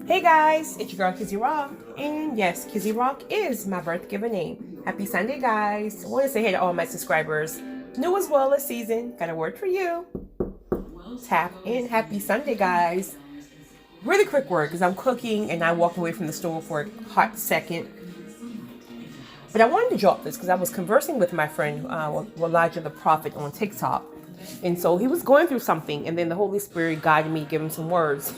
Hey guys, it's your girl Kizzy Rock, and yes, Kizzy Rock is my birth given name. Happy Sunday, guys! I want to say hey to all my subscribers, new as well as season. Got a word for you. Tap in. Happy Sunday, guys! Really quick word because I'm cooking and I walked away from the stove for a hot second. But I wanted to drop this because I was conversing with my friend Elijah the Prophet on TikTok. And so he was going through something, and then the Holy Spirit guided me to give him some words.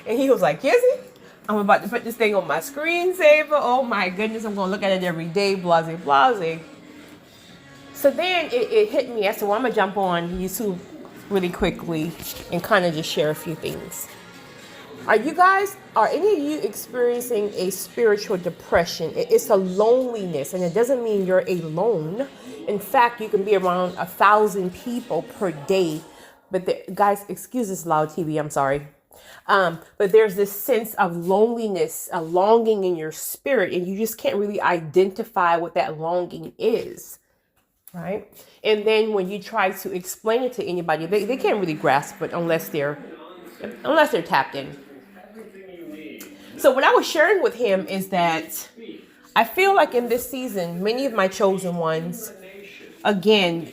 And he was like, Kizzy, I'm about to put this thing on my screensaver. Oh my goodness, I'm going to look at it every day, blase, blase. So then it hit me. I said, well, I'm going to jump on YouTube really quickly and kind of just share a few things. Are any of you experiencing a spiritual depression? It's a loneliness, and it doesn't mean you're alone. In fact, you can be around 1,000 people per day. But guys, excuse this loud TV, I'm sorry. But there's this sense of loneliness, a longing in your spirit, and you just can't really identify what that longing is, right? And then when you try to explain it to anybody, they can't really grasp it unless they're tapped in. So what I was sharing with him is that I feel like in this season, many of my chosen ones, again,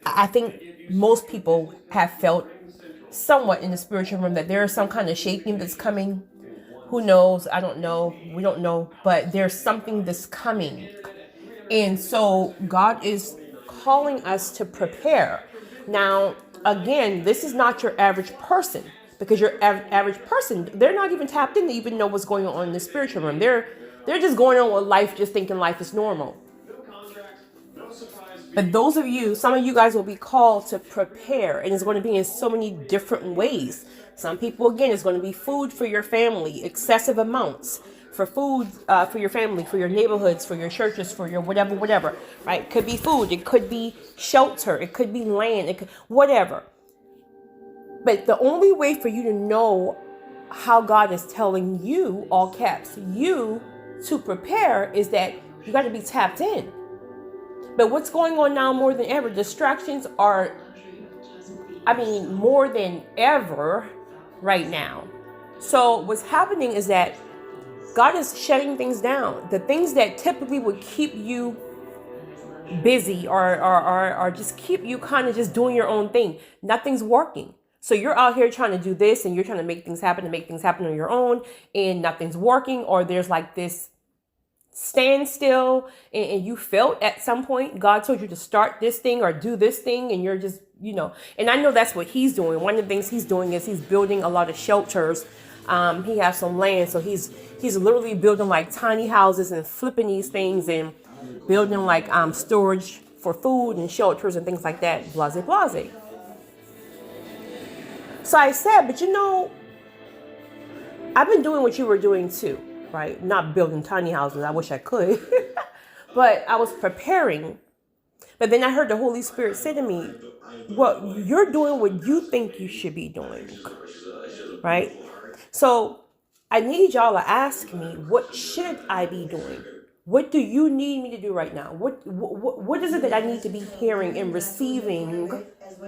I think most people have felt somewhat in the spiritual realm that there is some kind of shaking that's coming. Who knows? I don't know. We don't know. But there's something that's coming. And so God is calling us to prepare. Now, again, this is not your average person. Because your average person, they're not even tapped in to even know what's going on in the spiritual realm. They're just going on with life, just thinking life is normal. But those of you, some of you guys will be called to prepare, and it's going to be in so many different ways. Some people, again, it's going to be food for your family, excessive amounts for food for your family, for your neighborhoods, for your churches, for your whatever, right? It could be food, it could be shelter, it could be land, whatever. But the only way for you to know how God is telling you, all caps, you to prepare is that you got to be tapped in. But what's going on now more than ever, distractions are, more than ever right now. So what's happening is that God is shutting things down. The things that typically would keep you busy or just keep you kind of just doing your own thing, nothing's working. So you're out here trying to do this and you're trying to make things happen on your own, and nothing's working, or there's like this standstill, and you felt at some point God told you to start this thing or do this thing, and you're just, and I know that's what he's doing. One of the things he's doing is he's building a lot of shelters. He has some land, so he's literally building like tiny houses and flipping these things and building like storage for food and shelters and things like that, blase blase. So I said, but I've been doing what you were doing too, right? Not building tiny houses. I wish I could. But I was preparing. But then I heard the Holy Spirit say to me, well, you're doing what you think you should be doing, right? So I need y'all to ask me, what should I be doing? What do you need me to do right now? What is it that I need to be hearing and receiving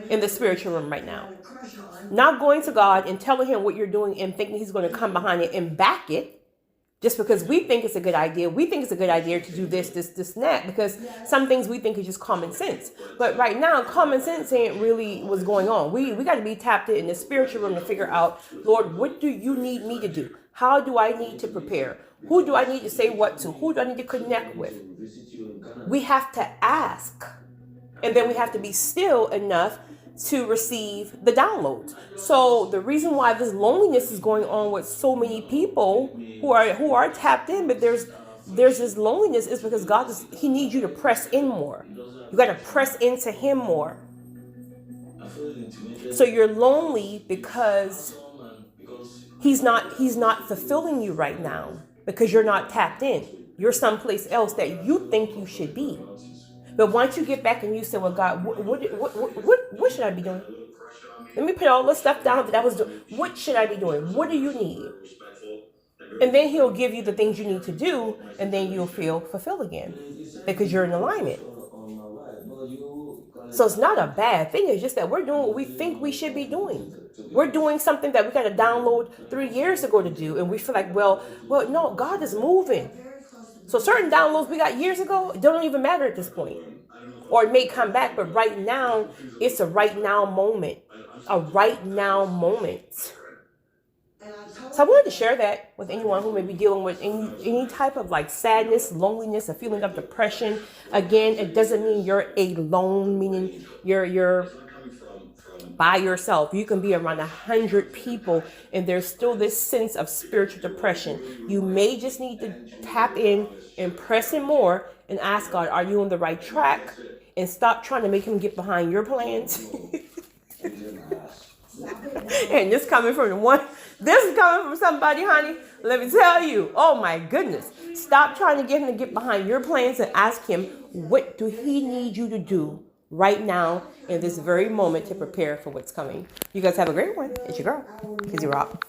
in the spiritual realm right now? Not going to God and telling him what you're doing and thinking he's going to come behind it and back it just because we think it's a good idea. We think it's a good idea to do this, and that, because some things we think is just common sense. But right now, common sense ain't really what's going on. We got to be tapped in the spiritual realm to figure out, Lord, what do you need me to do? How do I need to prepare? Who do I need to say what to? Who do I need to connect with? We have to ask. And then we have to be still enough to receive the downloads. So the reason why this loneliness is going on with so many people who are tapped in, but there's this loneliness, is because he needs you to press in more. You got to press into him more. So you're lonely because he's not fulfilling you right now, because you're not tapped in. You're someplace else that you think you should be. But once you get back and you say, well, God, what should I be doing? Let me put all the stuff down that I was doing. What should I be doing? What do you need? And then he'll give you the things you need to do, and then you'll feel fulfilled again because you're in alignment. So it's not a bad thing. It's just that we're doing what we think we should be doing. We're doing something that we got to download 3 years ago to do, and we feel like, well, no, God is moving. So certain downloads we got years ago, it don't even matter at this point. Or it may come back, but right now, it's a right now moment. A right now moment. So I wanted to share that with anyone who may be dealing with any type of like sadness, loneliness, a feeling of depression. Again, it doesn't mean you're alone, meaning you're by yourself. You can be around 100 people and there's still this sense of spiritual depression. You may just need to tap in and press in more and ask God, are you on the right track? And stop trying to make him get behind your plans. And this is coming from somebody, honey. Let me tell you, oh my goodness. Stop trying to get him to get behind your plans and ask him, what do he need you to do right now in this very moment to prepare for what's coming? You guys have a great one. It's your girl, Kizzy Rock.